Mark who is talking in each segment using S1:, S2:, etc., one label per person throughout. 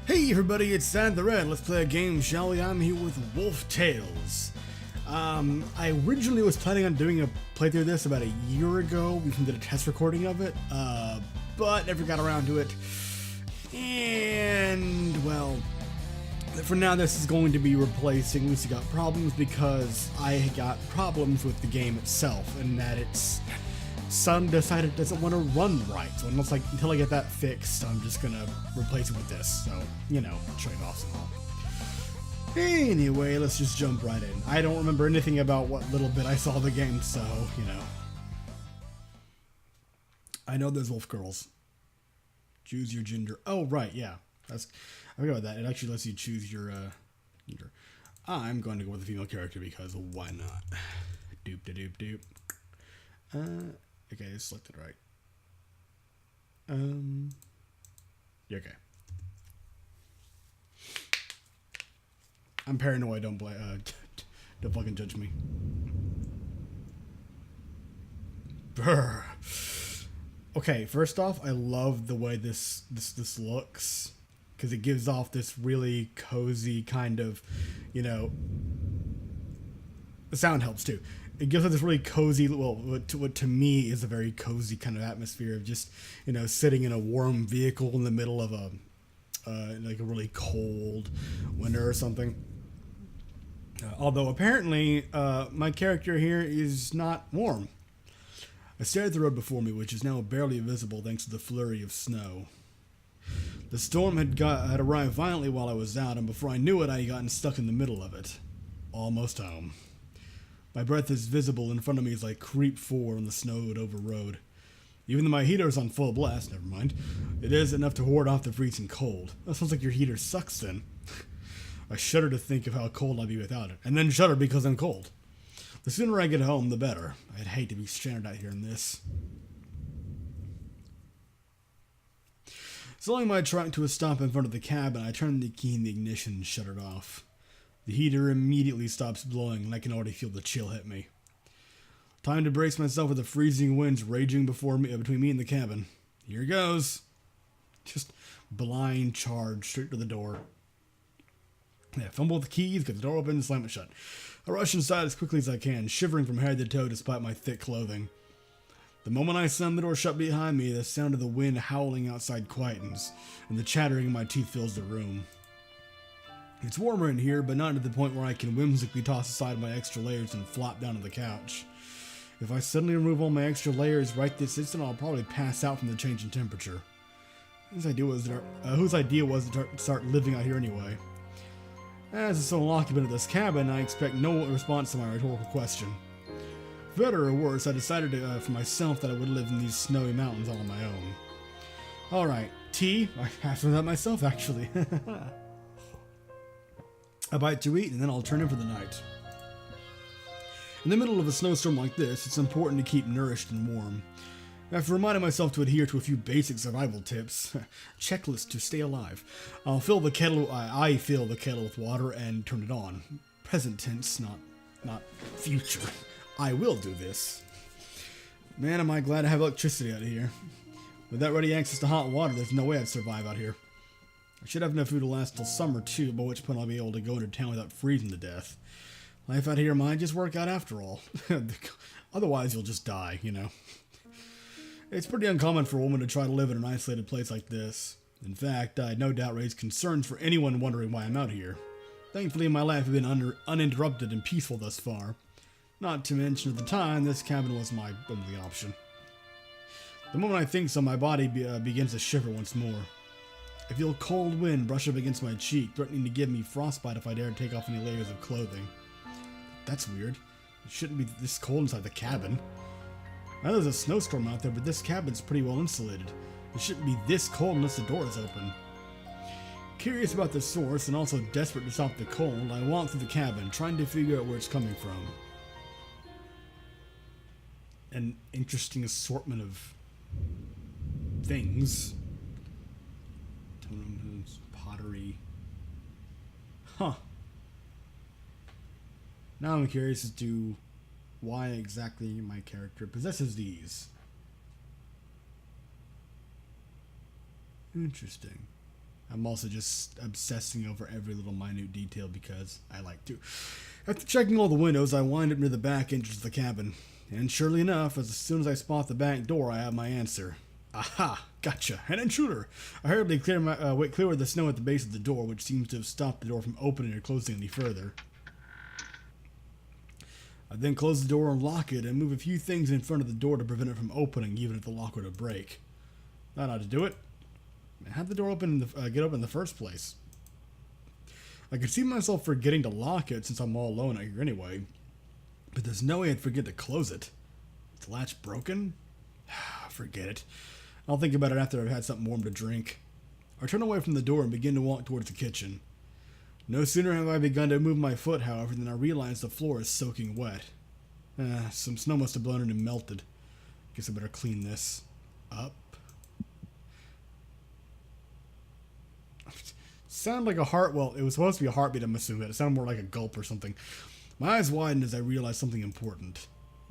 S1: Hey everybody, it's Sad the Red. Let's play a game, shall we? I'm here with Wolf Tales. I originally was planning on doing a playthrough of this about a year ago. We even did a test recording of it, but never got around to it. And, well, for now this is going to be replacing Lucy Got Problems because I got problems with the game itself, and that its son decided it doesn't want to run right. So until I get that fixed, I'm just gonna replace it with this. So, you know, trade-offs and all. Anyway, let's just jump right in. I don't remember anything about what little bit I saw of the game, so, you know. I know there's wolf girls. Choose your gender. Oh, right, yeah. I forgot about that. It actually lets you choose your gender. I'm going to go with a female character because why not? Doop da doop doop. Okay, it's selected right. Yeah, okay. I'm paranoid. Don't fucking judge me. Brr. Okay, first off, I love the way this looks because it gives off this really cozy kind of, you know. The sound helps too. It gives us this really cozy, well, what to me is a very cozy kind of atmosphere of just, you know, sitting in a warm vehicle in the middle of a, like a really cold winter or something. Although apparently, my character here is not warm. I stared at the road before me, which is now barely visible thanks to the flurry of snow. The storm had arrived violently while I was out, and before I knew it, I had gotten stuck in the middle of it. Almost home. My breath is visible in front of me as I creep forward on the snowed-over road. Even though my heater is on full blast, never mind, it is enough to ward off the freezing cold. That sounds like your heater sucks then. I shudder to think of how cold I'd be without it, and then shudder because I'm cold. The sooner I get home, the better. I'd hate to be stranded out here in this. Slowing my truck to a stop in front of the cabin, I turned the key in the ignition and shut it off. The heater immediately stops blowing, and I can already feel the chill hit me. Time to brace myself with the freezing winds raging between me and the cabin. Here goes. Just blind charge straight to the door. I fumble with the keys, get the door open, and slam it shut. I rush inside as quickly as I can, shivering from head to toe despite my thick clothing. The moment I slam the door shut behind me, the sound of the wind howling outside quietens, and the chattering in my teeth fills the room. It's warmer in here, but not to the point where I can whimsically toss aside my extra layers and flop down to the couch. If I suddenly remove all my extra layers right this instant, I'll probably pass out from the change in temperature. Whose idea was to start living out here anyway? As the sole occupant of this cabin, I expect no response to my rhetorical question. For better or worse, I decided for myself that I would live in these snowy mountains all on my own. Alright, tea? I have some of that myself, actually. A bite to eat, and then I'll turn in for the night. In the middle of a snowstorm like this, it's important to keep nourished and warm. After reminding myself to adhere to a few basic survival tips, checklist to stay alive, I fill the kettle with water and turn it on. Present tense, not future. I will do this. Man, am I glad I have electricity out here. Without ready access to hot water, there's no way I'd survive out here. I should have enough food to last till summer too, by which point I'll be able to go into town without freezing to death. Life out here might just work out after all. Otherwise, you'll just die, you know. It's pretty uncommon for a woman to try to live in an isolated place like this. In fact, I no doubt raise concerns for anyone wondering why I'm out here. Thankfully, my life has been uninterrupted and peaceful thus far. Not to mention, at the time, this cabin was my only option. The moment I think so, my body begins to shiver once more. I feel cold wind brush up against my cheek, threatening to give me frostbite if I dare take off any layers of clothing. That's weird. It shouldn't be this cold inside the cabin. I know there's a snowstorm out there, but this cabin's pretty well insulated. It shouldn't be this cold unless the door is open. Curious about the source and also desperate to stop the cold, I walk through the cabin, trying to figure out where it's coming from. An interesting assortment of things. Pottery. Huh. Now I'm curious as to why exactly my character possesses these. Interesting. I'm also just obsessing over every little minute detail because I like to. After checking all the windows, I wind up near the back entrance of the cabin. And surely enough, as soon as I spot the back door, I have my answer. Aha! Gotcha! An intruder! I hurriedly clear the snow at the base of the door, which seems to have stopped the door from opening or closing any further. I then close the door and lock it, and move a few things in front of the door to prevent it from opening, even if the lock were to break. That ought to do it. How'd the door get open in the first place? I could see myself forgetting to lock it since I'm all alone out here anyway. But there's no way I'd forget to close it. Is the latch broken? Forget it. I'll think about it after I've had something warm to drink. I turn away from the door and begin to walk towards the kitchen. No sooner have I begun to move my foot, however, than I realize the floor is soaking wet. Some snow must have blown in and melted. Guess I better clean this up. Sounded like a heart. Well, it was supposed to be a heartbeat, I'm assuming, but it sounded more like a gulp or something. My eyes widen as I realize something important.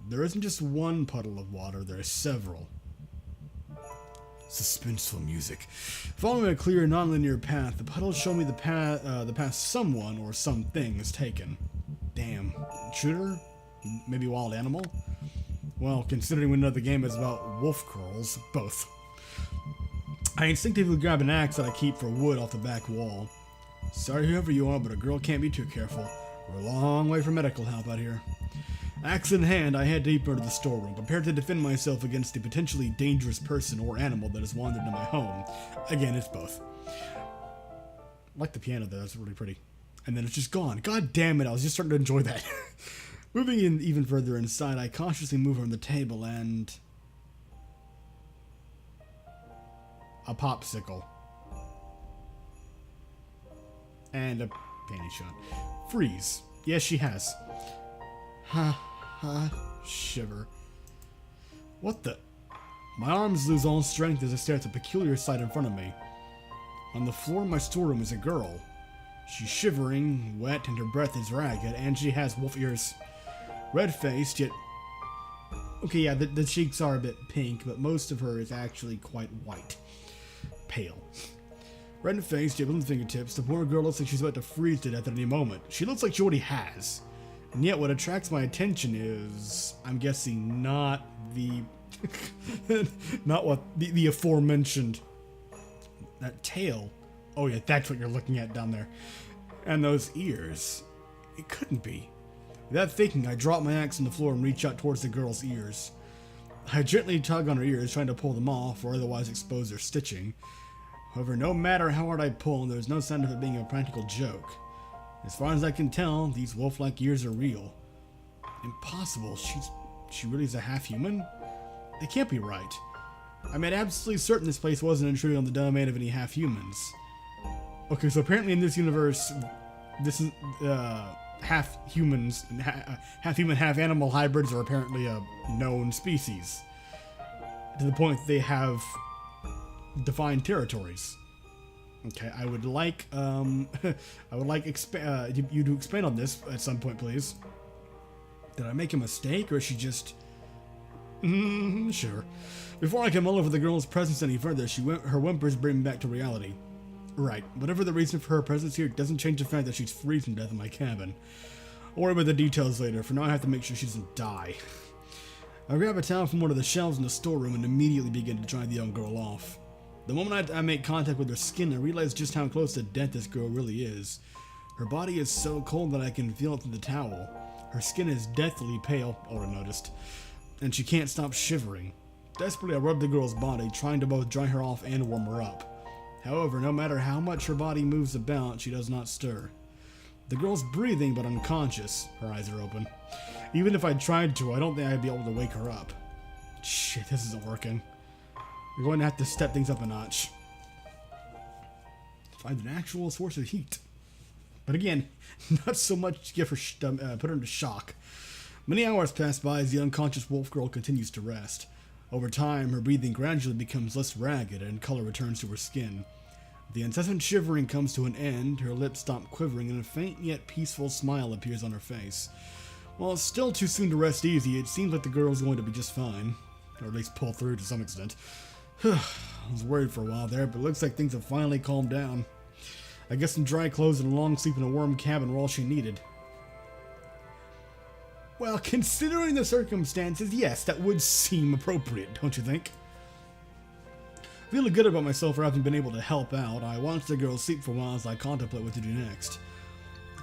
S1: There isn't just one puddle of water, there are several. Suspenseful music. Following a clear, non-linear path, the puddles show me the path someone or something has taken. Damn. Intruder? Maybe wild animal? Well, considering we know the game is about wolf girls, both. I instinctively grab an axe that I keep for wood off the back wall. Sorry whoever you are, but a girl can't be too careful. We're a long way from medical help out here. Axe in hand, I head deeper into the storeroom, prepared to defend myself against the potentially dangerous person or animal that has wandered into my home. Again, it's both. I like the piano though, that's really pretty. And then it's just gone. God damn it, I was just starting to enjoy that. Moving in even further inside, I cautiously move around the table and... a popsicle. And a panty shot. Freeze. Yes, she has. Shiver. What the? My arms lose all strength as I stare at the peculiar sight in front of me. On the floor of my storeroom is a girl. She's shivering, wet, and her breath is ragged, and she has wolf ears. Red-faced, yet... Okay, yeah, the cheeks are a bit pink, but most of her is actually quite white. Pale. Red-faced, yet with the fingertips, the poor girl looks like she's about to freeze to death at any moment. She looks like she already has. And yet what attracts my attention is, I'm guessing, not the... not what... the aforementioned... that tail. Oh yeah, that's what you're looking at down there. And those ears. It couldn't be. Without thinking, I drop my axe on the floor and reach out towards the girl's ears. I gently tug on her ears, trying to pull them off, or otherwise expose their stitching. However, no matter how hard I pull, there's no sign of it being a practical joke. As far as I can tell, these wolf-like ears are real. Impossible. She really is a half-human? It can't be right. I made absolutely certain this place wasn't intruding on the domain of any half-humans. Okay, so apparently in this universe, this is, half-humans, half-human, half-animal hybrids are apparently a known species. To the point that they have defined territories. Okay, I would like, you to expand on this at some point, please. Did I make a mistake, or is she just... sure. Before I can mull over the girl's presence any further, her whimpers bring me back to reality. Right, whatever the reason for her presence here, doesn't change the fact that she's freezing to death in my cabin. I'll worry about the details later. For now, I have to make sure she doesn't die. I grab a towel from one of the shelves in the storeroom and immediately begin to dry the young girl off. The moment I make contact with her skin, I realize just how close to death this girl really is. Her body is so cold that I can feel it through the towel. Her skin is deathly pale, Aura noticed, and she can't stop shivering. Desperately, I rub the girl's body, trying to both dry her off and warm her up. However, no matter how much her body moves about, she does not stir. The girl's breathing, but unconscious. Her eyes are open. Even if I tried to, I don't think I'd be able to wake her up. Shit, this isn't working. We're going to have to step things up a notch. Find an actual source of heat. But again, not so much to give her put her into shock. Many hours pass by as the unconscious wolf girl continues to rest. Over time, her breathing gradually becomes less ragged and color returns to her skin. The incessant shivering comes to an end, her lips stop quivering, and a faint yet peaceful smile appears on her face. While it's still too soon to rest easy, it seems like the girl's going to be just fine. Or at least pull through to some extent. I was worried for a while there, but it looks like things have finally calmed down. I guess some dry clothes and a long sleep in a warm cabin were all she needed. Well, considering the circumstances, yes, that would seem appropriate, don't you think? Feeling good about myself for having been able to help out, I watched the girl sleep for a while as I contemplate what to do next.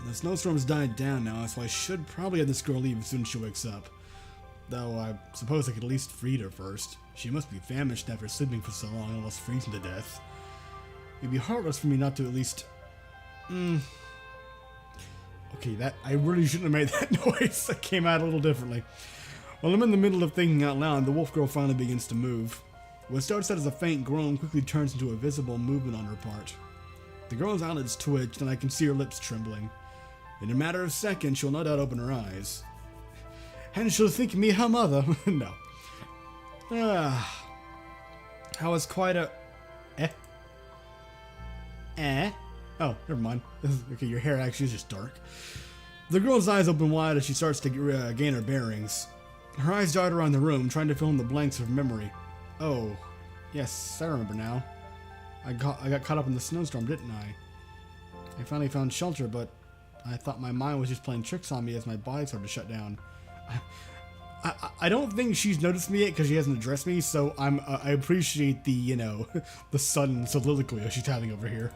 S1: The snowstorm's died down now, so I should probably have this girl leave as soon as she wakes up. Though I suppose I could at least feed her first. She must be famished after sleeping for so long and almost freezing to death. It'd be heartless for me not to at least... Okay, I really shouldn't have made that noise. That came out a little differently. While I'm in the middle of thinking out loud, the wolf girl finally begins to move. What starts out as a faint groan quickly turns into a visible movement on her part. The girl's eyelids twitch, and I can see her lips trembling. In a matter of seconds, she'll no doubt open her eyes. And she'll think me her mother. No. I was quite a... Oh, never mind. Okay, your hair actually is just dark. The girl's eyes open wide as she starts to gain her bearings. Her eyes dart around the room, trying to fill in the blanks of memory. Oh, yes, I remember now. I got caught up in the snowstorm, didn't I? I finally found shelter, but I thought my mind was just playing tricks on me as my body started to shut down. I don't think she's noticed me yet because she hasn't addressed me, so I appreciate the, the sudden soliloquy she's having over here.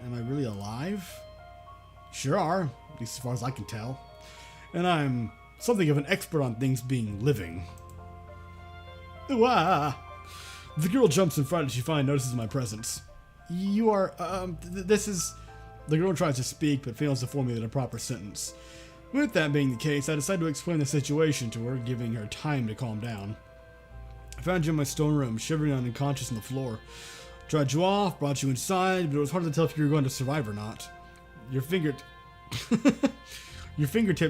S1: Am I really alive? Sure are, at least as far as I can tell. And I'm something of an expert on things being living. Ooh, ah! The girl jumps in front and she finally notices my presence. You are, this is... The girl tries to speak but fails to formulate a proper sentence. With that being the case, I decide to explain the situation to her, giving her time to calm down. I found you in my stone room, shivering and unconscious on the floor. Tried you off, brought you inside, but it was hard to tell if you were going to survive or not. Your fingertips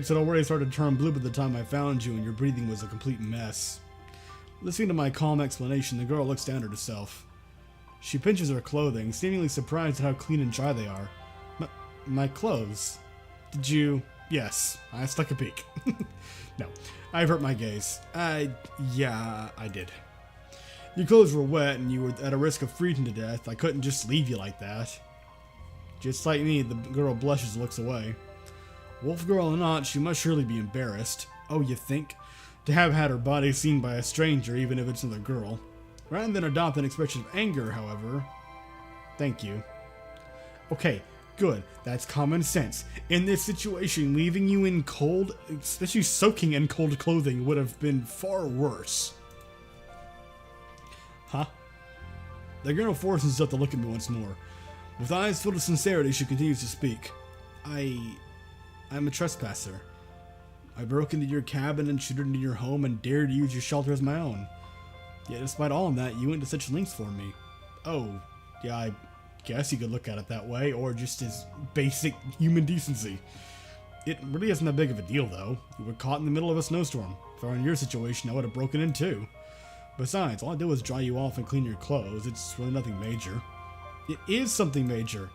S1: had already started to turn blue by the time I found you, and your breathing was a complete mess. Listening to my calm explanation, the girl looks down at herself. She pinches her clothing, seemingly surprised at how clean and dry they are. My clothes? Did you... Yes, I stuck a peek. No, I avert my gaze. Yeah, I did. Your clothes were wet and you were at a risk of freezing to death. I couldn't just leave you like that. Just like me, the girl blushes and looks away. Wolf girl or not, she must surely be embarrassed. Oh, you think? To have had her body seen by a stranger, even if it's another girl. Rather than adopt an expression of anger, however... Thank you. Okay, good. That's common sense. In this situation, leaving you in cold, especially soaking in cold clothing, would have been far worse. Huh? The girl forces herself to look at me once more. With eyes filled with sincerity, she continues to speak. I'm a trespasser. I broke into your cabin and intruded into your home and dared to use your shelter as my own. Yet despite all of that, you went to such lengths for me. Oh, yeah, I guess you could look at it that way, or just as basic human decency. It really isn't that big of a deal, though. You were caught in the middle of a snowstorm. If I were in your situation, I would have broken in too. Besides, all I did was dry you off and clean your clothes. It's really nothing major. It is something major.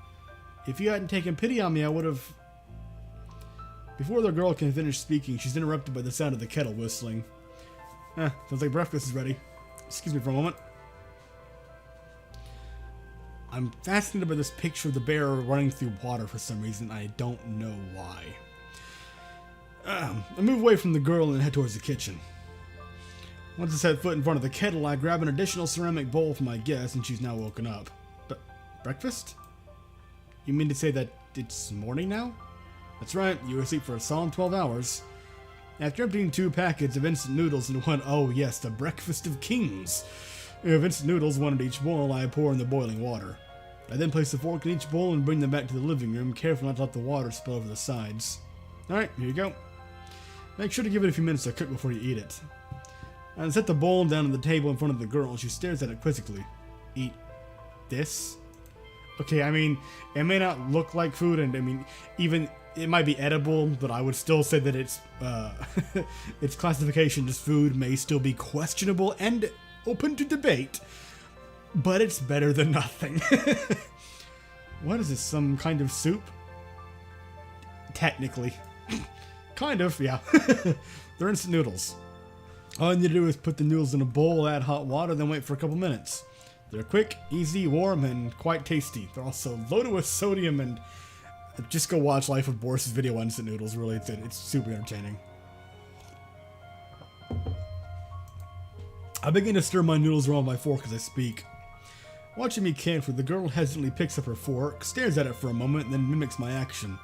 S1: If you hadn't taken pity on me, I would have... Before the girl can finish speaking, she's interrupted by the sound of the kettle whistling. Sounds like breakfast is ready. Excuse me for a moment. I'm fascinated by this picture of the bear running through water for some reason. I don't know why. I move away from the girl and head towards the kitchen. Once I set foot in front of the kettle, I grab an additional ceramic bowl for my guest, and she's now woken up. But breakfast? You mean to say that it's morning now? That's right, you were asleep for a solid 12 hours. After emptying 2 packets of instant noodles into one, oh yes, the breakfast of kings. Of instant noodles, one in each bowl, I pour in the boiling water. I then place the fork in each bowl and bring them back to the living room, careful not to let the water spill over the sides. Alright, here you go. Make sure to give it a few minutes to cook before you eat it. I set the bowl down on the table in front of the girl, and she stares at it quizzically. Eat this? Okay, I mean, it may not look like food, and I mean, even it might be edible, but I would still say that its its classification as food may still be questionable and open to debate. But it's better than nothing. What is this? Some kind of soup? Technically, kind of, yeah. They're instant noodles. All you need to do is put the noodles in a bowl, add hot water, then wait for a couple minutes. They're quick, easy, warm, and quite tasty. They're also loaded with sodium and... Just go watch Life of Boris's video on instant noodles, really. It's super entertaining. I begin to stir my noodles around with my fork as I speak. Watching me can food, the girl hesitantly picks up her fork, stares at it for a moment, and then mimics my action.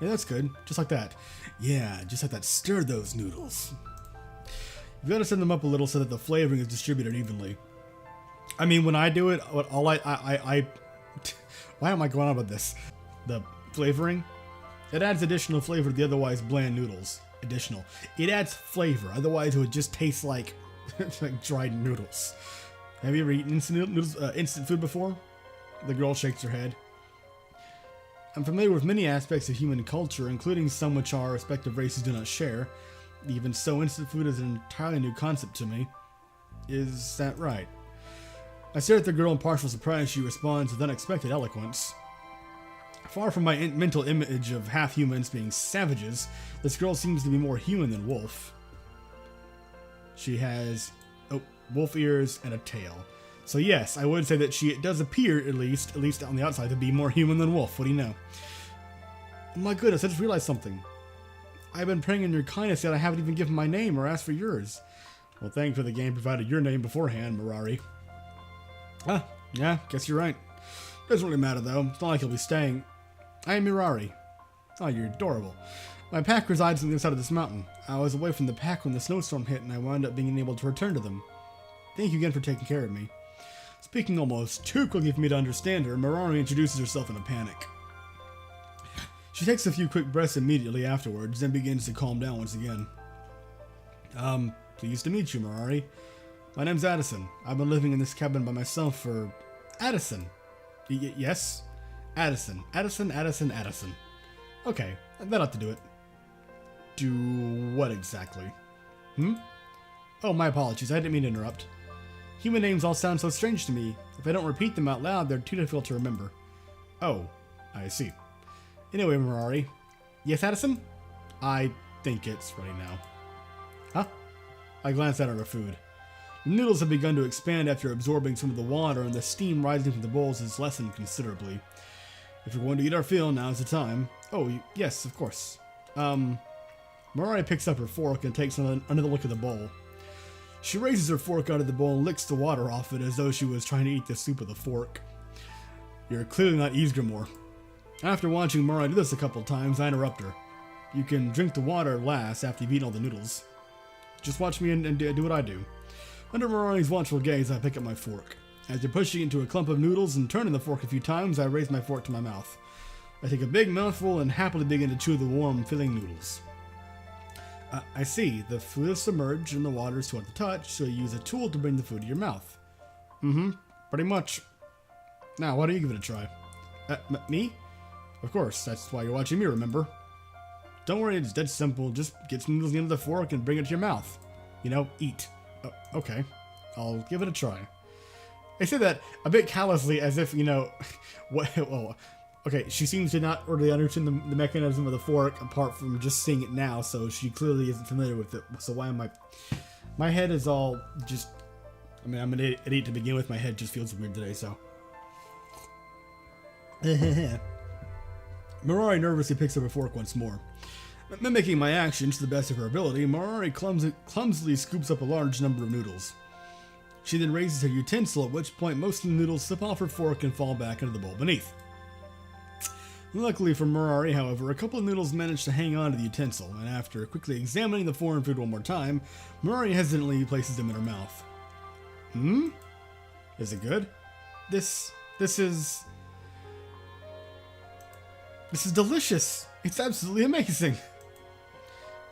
S1: Yeah, that's good. Just like that. Yeah, just like that. Stir those noodles. You've got to send them up a little so that the flavoring is distributed evenly. I mean, when I do it, all I why am I going on about this? The flavoring, it adds additional flavor to the otherwise bland noodles. Additional. It adds flavor. Otherwise, it would just taste like, like dried noodles. Have you ever eaten instant food before? The girl shakes her head. I'm familiar with many aspects of human culture, including some which our respective races do not share. Even so, instant food is an entirely new concept to me. Is that right? I stare at the girl in partial surprise. She responds with unexpected eloquence. Far from my mental image of half-humans being savages, this girl seems to be more human than wolf. She has wolf ears and a tail. So yes, I would say that she does appear, at least on the outside, to be more human than wolf. What do you know? Oh my goodness, I just realized something. I've been praying in your kindness, yet I haven't even given my name or asked for yours. Well, thankfully the game provided your name beforehand, Mirari. Ah, yeah, guess you're right. Doesn't really matter though. It's not like you'll be staying. I am Mirari. Oh, you're adorable. My pack resides on the other side of this mountain. I was away from the pack when the snowstorm hit, and I wound up being able to return to them. Thank you again for taking care of me. Speaking almost too quickly for me to understand her, Mirari introduces herself in a panic. She takes a few quick breaths immediately afterwards, then begins to calm down once again. Pleased to meet you, Mirari. My name's Addison. I've been living in this cabin by myself for... Addison. Yes? Addison. Addison. Okay, that ought to do it. Do what exactly? Oh, my apologies. I didn't mean to interrupt. Human names all sound so strange to me. If I don't repeat them out loud, they're too difficult to remember. Oh, I see. Anyway, Mirari. Yes, Addison? I think it's ready now. Huh? I glance at her food. The noodles have begun to expand after absorbing some of the water, and the steam rising from the bowls has lessened considerably. If you're going to eat our fill, now's the time. Oh, yes, of course. Mirari picks up her fork and takes another look at the bowl. She raises her fork out of the bowl and licks the water off it as though she was trying to eat the soup with a fork. You're clearly not Ysgramor. After watching Mirari do this a couple times, I interrupt her. You can drink the water last after you've eaten all the noodles. Just watch me and do what I do. Under Mirari's watchful gaze, I pick up my fork. After pushing into a clump of noodles and turning the fork a few times, I raise my fork to my mouth. I take a big mouthful and happily begin to chew the warm, filling noodles. I see. The food is submerged and the water is too hot to touch, so you use a tool to bring the food to your mouth. Pretty much. Now, why don't you give it a try? Me? Of course, that's why you're watching me, remember? Don't worry, it's dead simple. Just get some noodles into the fork and bring it to your mouth. You know, eat. Okay. I'll give it a try. I say that a bit callously, as if, you know, well, okay, she seems to not really understand the mechanism of the fork apart from just seeing it now, so she clearly isn't familiar with it. So why am I... My head is all just... I mean, I'm an idiot to begin with. My head just feels weird today, so... Mirari nervously picks up her fork once more. Mimicking my actions to the best of her ability, Mirari clumsily scoops up a large number of noodles. She then raises her utensil, at which point most of the noodles slip off her fork and fall back into the bowl beneath. Luckily for Mirari, however, a couple of noodles manage to hang on to the utensil, and after quickly examining the foreign food one more time, Mirari hesitantly places them in her mouth. Is it good? This is delicious! It's absolutely amazing!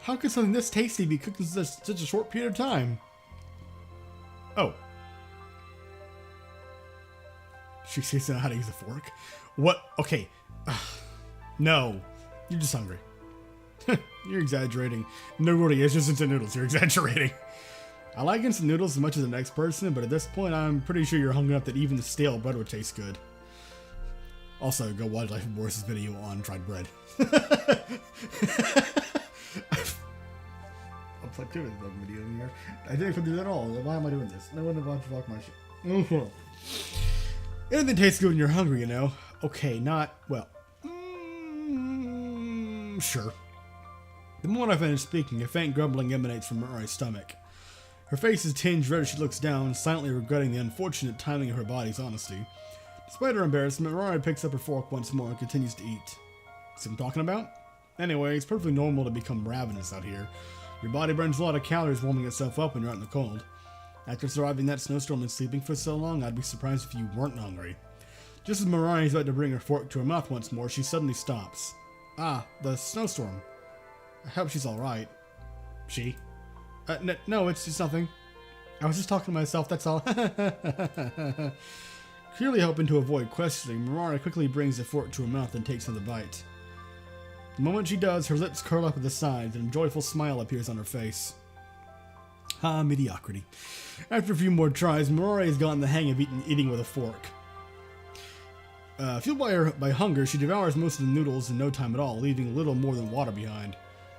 S1: How could something this tasty be cooked in such a short period of time? Oh. She doesn't know how to use a fork? What? Okay. No. You're just hungry. You're exaggerating. No, really, it's just instant noodles. You're exaggerating. I like instant noodles as much as the next person, but at this point, I'm pretty sure you're hungry enough that even the stale bread would taste good. Also, go watch Life of Boris's video on dried bread. activity video in here. I didn't even do that at all. Why am I doing this? I wouldn't have to fuck my shit. Anything tastes good when you're hungry, you know. Okay, not, well, sure. The moment I finish speaking, a faint grumbling emanates from Mari's stomach. Her face is tinged red as she looks down, silently regretting the unfortunate timing of her body's honesty. Despite her embarrassment, Mari picks up her fork once more and continues to eat. See what I'm talking about? Anyway, it's perfectly normal to become ravenous out here. Your body burns a lot of calories warming itself up when you're out in the cold. After surviving that snowstorm and sleeping for so long, I'd be surprised if you weren't hungry. Just as Mariah is about to bring her fork to her mouth once more, she suddenly stops. Ah, the snowstorm. I hope she's alright. She? No, it's nothing. I was just talking to myself, that's all. Clearly hoping to avoid questioning, Mariah quickly brings the fork to her mouth and takes another bite. The moment she does, her lips curl up at the sides and a joyful smile appears on her face. Ah, mediocrity. After a few more tries, Mariah has gotten the hang of eating with a fork. Fueled by hunger, she devours most of the noodles in no time at all, leaving little more than water behind.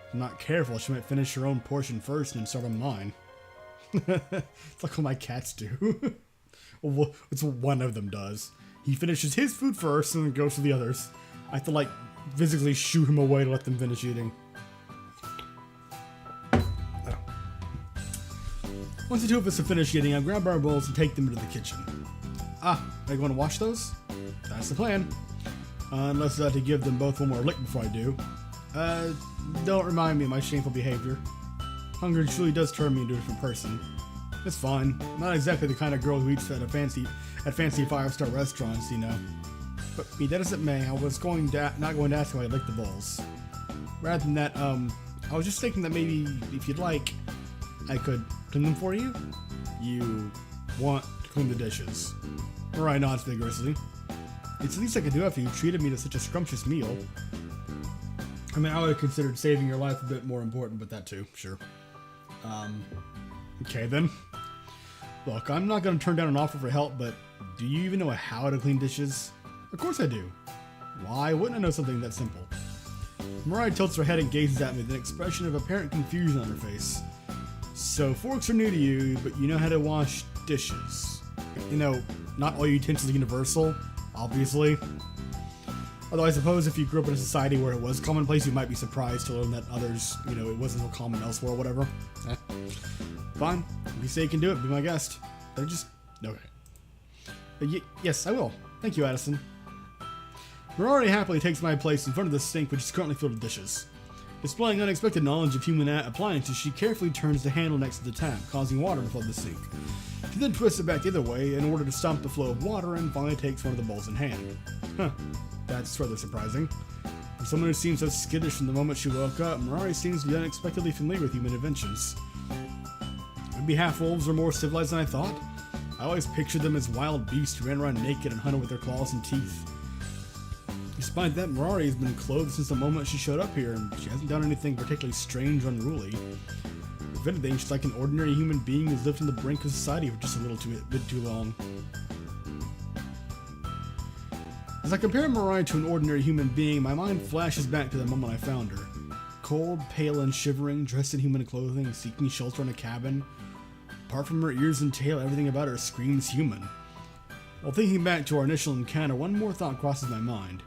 S1: If not careful, she might finish her own portion first and start on mine. It's like what my cats do. Well, it's what one of them does. He finishes his food first and then goes to the others. I have to, like, physically shoo him away to let them finish eating. Oh. Once the two of us have finished eating, I grab our bowls and take them into the kitchen. Ah, are you going to wash those? That's the plan. Unless I have to give them both one more lick before I do. Don't remind me of my shameful behavior. Hunger truly does turn me into a different person. It's fine. I'm not exactly the kind of girl who eats at fancy 5-star restaurants, you know. But be that as it may, I was not going to ask how I lick the bowls. Rather than that, I was just thinking that maybe, if you'd like, I could clean them for you. You want to clean the dishes. Mariah nods vigorously. It's the least I could do after you treated me to such a scrumptious meal. I mean, I would have considered saving your life a bit more important, but that too, sure. Okay then. Look, I'm not going to turn down an offer for help, but do you even know how to clean dishes? Of course I do. Why wouldn't I know something that simple? Mariah tilts her head and gazes at me with an expression of apparent confusion on her face. So, forks are new to you, but you know how to wash dishes. You know, not all utensils are universal, obviously. Although I suppose if you grew up in a society where it was commonplace, you might be surprised to learn that others, you know, it wasn't so common elsewhere or whatever. Fine. If you say you can do it, be my guest. They're just... okay. Yes, I will. Thank you, Addison. Mariah happily takes my place in front of the sink, which is currently filled with dishes. Displaying unexpected knowledge of human appliances, she carefully turns the handle next to the tap, causing water to flood the sink. She then twists it back the other way in order to stop the flow of water and finally takes one of the bowls in hand. Huh. That's rather surprising. For someone who seems so skittish from the moment she woke up, Mariah seems to be unexpectedly familiar with human inventions. Maybe half-wolves are more civilized than I thought. I always pictured them as wild beasts who ran around naked and hunted with their claws and teeth. Despite that, Mariah has been clothed since the moment she showed up here, and she hasn't done anything particularly strange or unruly. If anything, she's like an ordinary human being who's lived on the brink of society for just a bit too long. As I compare Mariah to an ordinary human being, my mind flashes back to the moment I found her. Cold, pale, and shivering, dressed in human clothing, seeking shelter in a cabin. Apart from her ears and tail, everything about her screams human. While thinking back to our initial encounter, one more thought crosses my mind.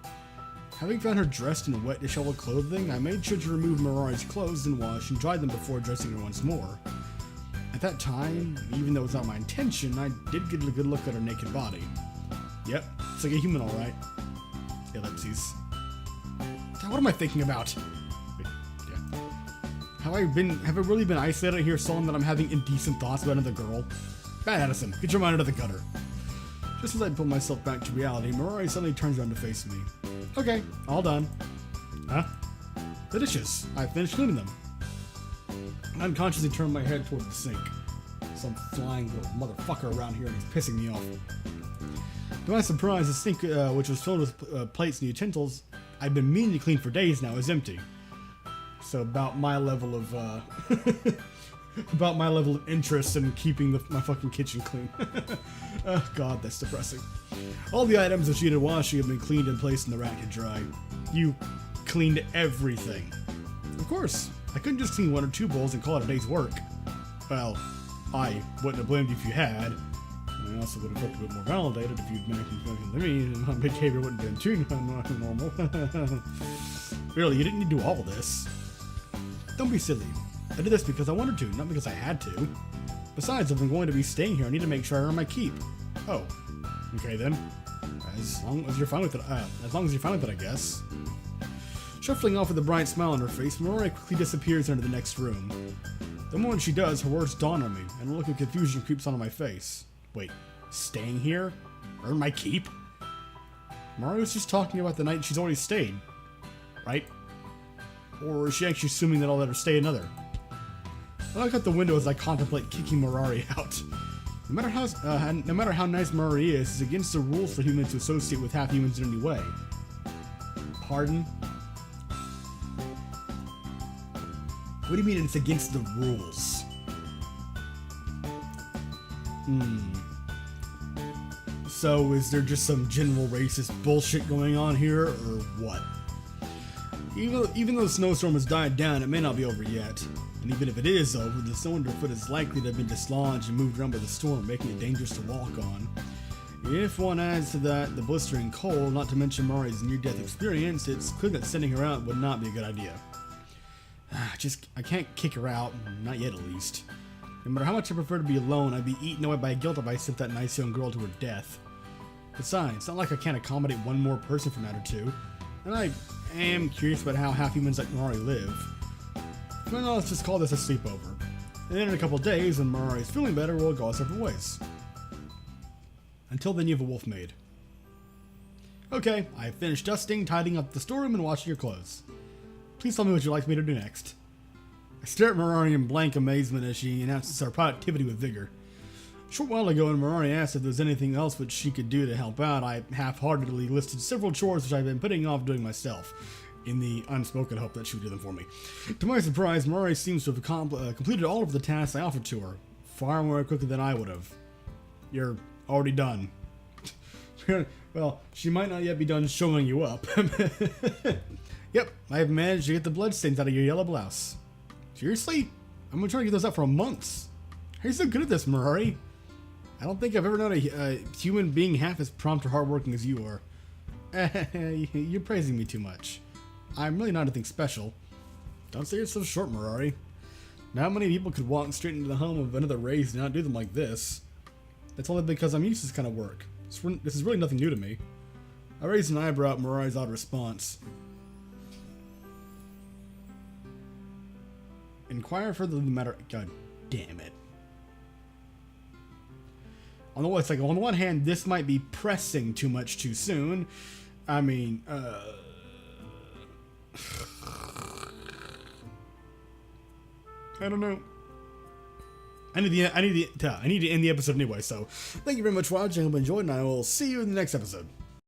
S1: Having found her dressed in wet, disheveled clothing, I made sure to remove Mariah's clothes and wash and dry them before dressing her once more. At that time, even though it was not my intention, I did get a good look at her naked body. Yep, it's like a human, alright. Ellipses. What am I thinking about? Wait, yeah. Have I really been isolated here so long that I'm having indecent thoughts about another girl? Bad Addison, get your mind out of the gutter. Just as I pull myself back to reality, Mariah suddenly turns around to face me. Okay, all done. Huh? The dishes. I finished cleaning them. I unconsciously turned my head toward the sink. Some flying little motherfucker around here and he's pissing me off. To my surprise, the sink, which was filled with plates and utensils I'd been meaning to clean for days now, is empty. So about my level of interest in keeping my fucking kitchen clean. Oh god, that's depressing. All the items that she needed washing have been cleaned and placed in the rack to dry. You cleaned everything. Of course. I couldn't just clean 1 or 2 bowls and call it a day's work. Well, I wouldn't have blamed you if you had. I also would have felt a bit more validated if you'd mentioned something to me, and my behavior wouldn't have been too normal. Really, you didn't need to do all this. Don't be silly. I did this because I wanted to, not because I had to. Besides, if I'm going to be staying here, I need to make sure I earn my keep. Oh, okay then. As long as you're fine with it, I guess. Shuffling off with a bright smile on her face, Mariah quickly disappears into the next room. The moment she does, her words dawn on me, and a look of confusion creeps onto my face. Wait, staying here? Earn my keep? Mariah was just talking about the night she's already stayed, right? Or is she actually assuming that I'll let her stay another? I look out the window as I contemplate kicking Marari out. No matter how nice Marari is, it's against the rules for humans to associate with half-humans in any way. Pardon? What do you mean it's against the rules? So is there just some general racist bullshit going on here, or what? Even though the snowstorm has died down, it may not be over yet. And even if it is over, the snow underfoot is likely to have been dislodged and moved around by the storm, making it dangerous to walk on. If one adds to that the blistering cold, not to mention Mari's near-death experience, it's clear that sending her out would not be a good idea. I can't kick her out, not yet at least. No matter how much I prefer to be alone, I'd be eaten away by guilt if I sent that nice young girl to her death. Besides, it's not like I can't accommodate one more person for that or two. And I am curious about how half-humans like Mari live. Well, let's just call this a sleepover. And then in a couple of days, when Mari is feeling better, we'll go our separate ways. Until then, you have a wolf maid. Okay, I've finished dusting, tidying up the storeroom, and washing your clothes. Please tell me what you'd like me to do next. I stare at Marari in blank amazement as she announces our productivity with vigor. A short while ago, when Marari asked if there was anything else which she could do to help out, I half-heartedly listed several chores which I've been putting off doing myself, in the unspoken hope that she would do them for me. To my surprise, Marari seems to have completed all of the tasks I offered to her, far more quickly than I would have. You're already done. Well, she might not yet be done showing you up. Yep, I have managed to get the bloodstains out of your yellow blouse. Seriously? I've been trying to get those out for months. How are you so good at this, Marari? I don't think I've ever known a human being half as prompt or hardworking as you are. You're praising me too much. I'm really not anything special. Don't say you're so short, Marari. Not many people could walk straight into the home of another race and not do them like this. That's only because I'm used to this kind of work. This is really nothing new to me. I raised an eyebrow at Marari's odd response. Inquire further in the matter. God damn it. On the one hand, this might be pressing too much too soon. I mean, I don't know. I need to end the episode anyway, so thank you very much for watching. I hope you enjoyed, and I will see you in the next episode.